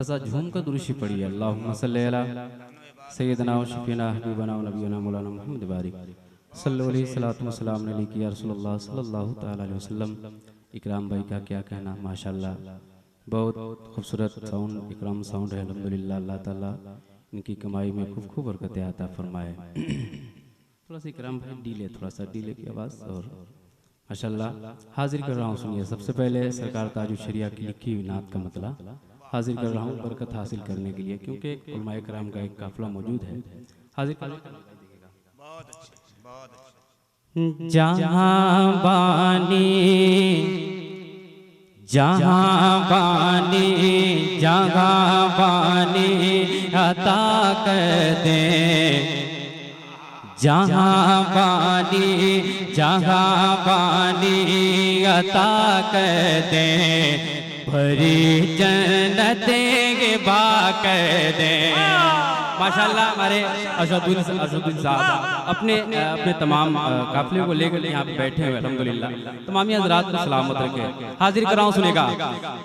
ऐसा झूम कर दुरूशी पड़ी है। अल्लाहुम्मा सल्ली अला सय्यदना व शफीना हबीबना व नबीना मौलाना मुहम्मद बारिक सल्लल्लाहु अलैहि सलातु व सलाम अलैहि या रसूलुल्लाह सल्लल्लाहु तआला अलैहि वसल्लम। इकराम भाई का क्या कहना, माशाल्लाह बहुत खूबसूरत साउंड, इकराम साउंड है। अल्हम्दुलिल्लाह, अल्लाह ताला इनकी कमाई में खूब खूब बरकत अता फरमाए। थोड़ा सा इकराम भाई डीले, थोड़ा सा डीले की आवाज़। और माशाल्लाह हाजिर कर रहा हूँ, सुनिए। सबसे पहले सरकार ताजुल शरिया की लिखी हुई नात का मतला हाजिर कर रहा हूँ बरकत हासिल करने के लिए, क्योंकि उलमाए कराम का एक काफिला मौजूद है। हाजिर कर बहुत अच्छे, बहुत अच्छे। जहाँ बानी जहाँ बानी जहाँ बानी अता कर दे, जहाँ बानी जहाँ बानी अता कर दे, भरी जन्नत के बाकर दे। माशाल्लाह हमारे अशदुद्दीन साहब अपने तमाम काफिले को लेकर यहाँ पे बैठे हुए। अल्हम्दुलिल्लाह, तमामी हज़रात को सलामत रखे। हाजिर कर रहा हूँ, सुनेगा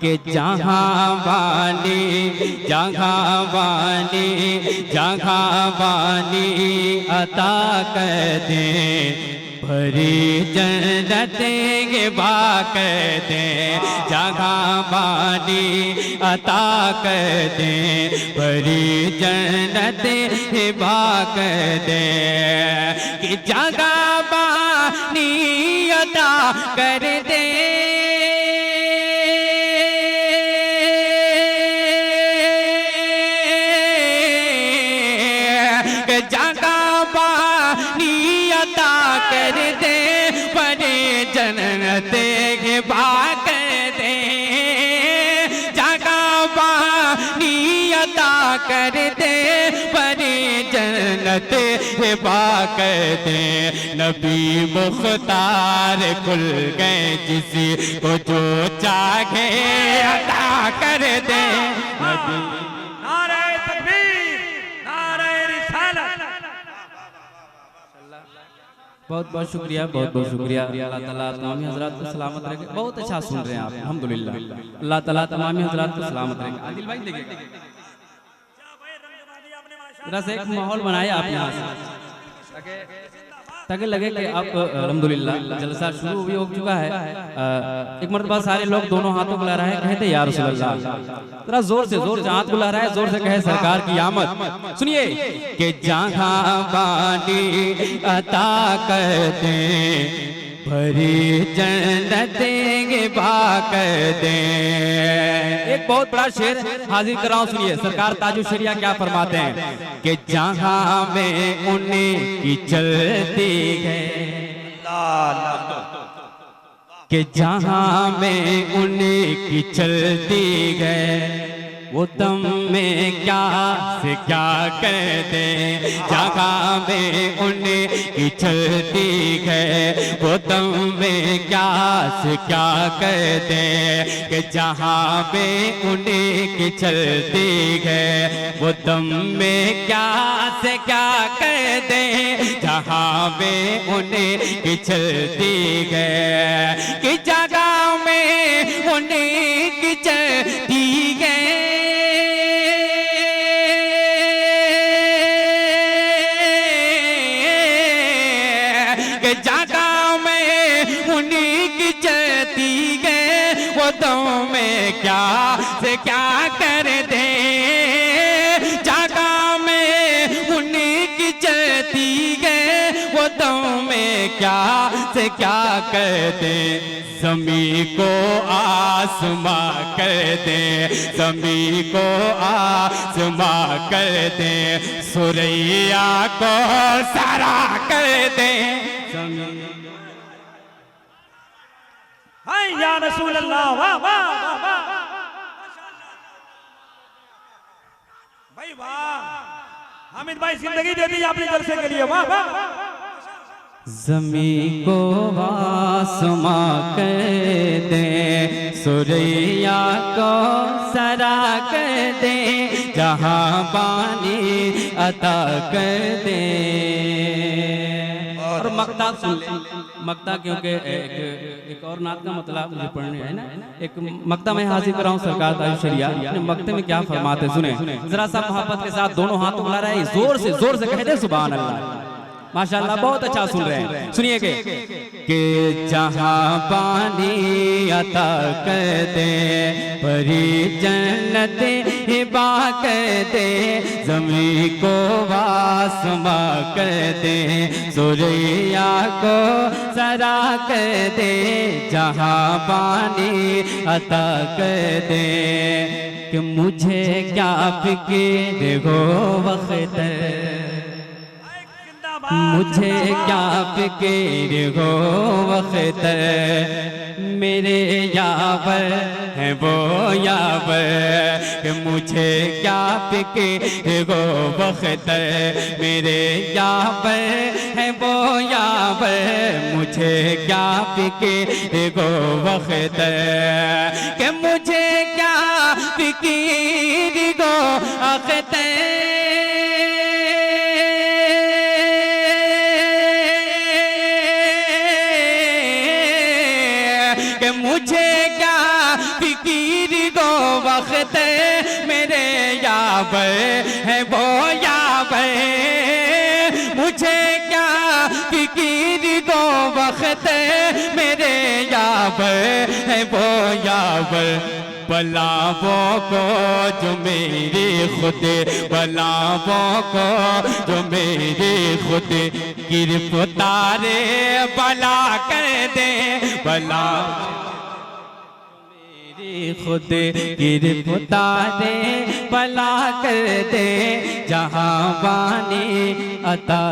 कि जहाँ बानी जहाँ बानी जहाँ बानी अता कर दे, भरी जन्नत के बाकर दे, जहाँ बानी अता कर दे, भरी जन्नत के बाकर दे। कि जहाँ बानी अता कर दे, जहाँ बानी अता कर दे, बड़े जन्नत के बाकर दे, जहाँ बानी अता कर दे, बड़े जन्नत के बाकर दे। नबी मुख्तार खुल गए, जिसी को जो चाहे अता कर दे। नबी नारे तकबीर, नारे रिसालत। बहुत बहुत शुक्रिया, बहुत बहुत शुक्रिया। अल्लाह ताला तमामी हज़रात को सलामत रखे। बहुत अच्छा सुन रहे हैं आप, अल्हम्दुलिल्लाह। अल्लाह ताला तमामी हज़रात को सलामत रखे। आदिल भाई देखिए, जरा से एक माहौल बनाया आप यहाँ से, ताकि लगे कि आप अल्हम्दुलिल्लाह जलसा शुरू भी हो चुका है। एक मरतबा सारे लोग दोनों हाथों को लहराए, कहते या रसूलल्लाह। जरा जोर से हाथ को लहराए, जोर से कहे सरकार की आमद। सुनिए कि जहाँ बानी अता कर दे, भरी जन्नत के बाकर दे। एक बहुत बड़ा शेर हाजिर कर रहा हूं, सुनिए। सरकार ताजुल शरिया क्या फरमाते हैं कि जहां में उन्हें की चलती है, कि जहां में उन्हें की चलती है, वो दम में क्या से क्या कर दे। जहाँ में उन्हें की चलती है, वो दम में क्या से क्या कर दे। कि जहाँ में उन्हें की चलती है, वो दम में क्या से क्या कर दे। जहाँ में उन्हें की चलती है, कि जगह में उन्हें की चलती है, में क्या से क्या कर दे। जगह में उन्हीं की चलती है, वो दम में क्या से क्या कर दे। ज़मीं को आसमां कर दे, ज़मीं को आसमां कर दे, सुरैया को सारा कर दे। हाय या रसूल अल्लाह, वाह वाह वाह वाह भाई वाह। हामिद भाई जिंदगी दे दी आपने जलसे के लिए, वाह वाह। ज़मीं को आसमां कर दे, सुरैया को सरा कर दे, जहाँ बानी अता कर दे। और मक्ता सुन ले। मक्ता क्योंकि एक और नात का मतलब मुझे पढ़ने है ना, एक मक्ता मैं हाजिर कर रहा हूँ सरकार तारीफ शरिया। अपने मक्ते में क्या फरमाते सुने जरा सा मोहब्बत के साथ, दोनों हाथों बुला रहे हैं, जोर से कह दे सुभान अल्लाह। माशाअल्लाह बहुत अच्छा सुन रहे हैं, सुनिए के जहाँ पानी अता कर दे, परी जन्नत हिबा कर दे, ज़मीं को वासमा कर दे, सूर्या को सरा कर दे, जहाँ पानी अता कर दे, कि मुझे क्या फिक्र हो वक्त, मुझे क्या फिक्र हो वक्त, मेरे यावर है वो यावर, कि मुझे क्या फिक्र हो वक्त, मेरे यावर है वो यावर, मुझे क्या फिक्र हो वक्त, कि मुझे क्या फिक्र हो वक्त, मुझे क्या फिकीर गो वक्त, मेरे यावर है वो यावर, मुझे क्या फिकीर गो वक्त, मेरे यावर है वो यावर, बलावों को जो मेरी खुद, बलावों को जो मेरी खुद गिरफ्तारे बला कर दे, बला मेरी खुद गिरफ्तारे बला कर दे, जहाँ बानी अता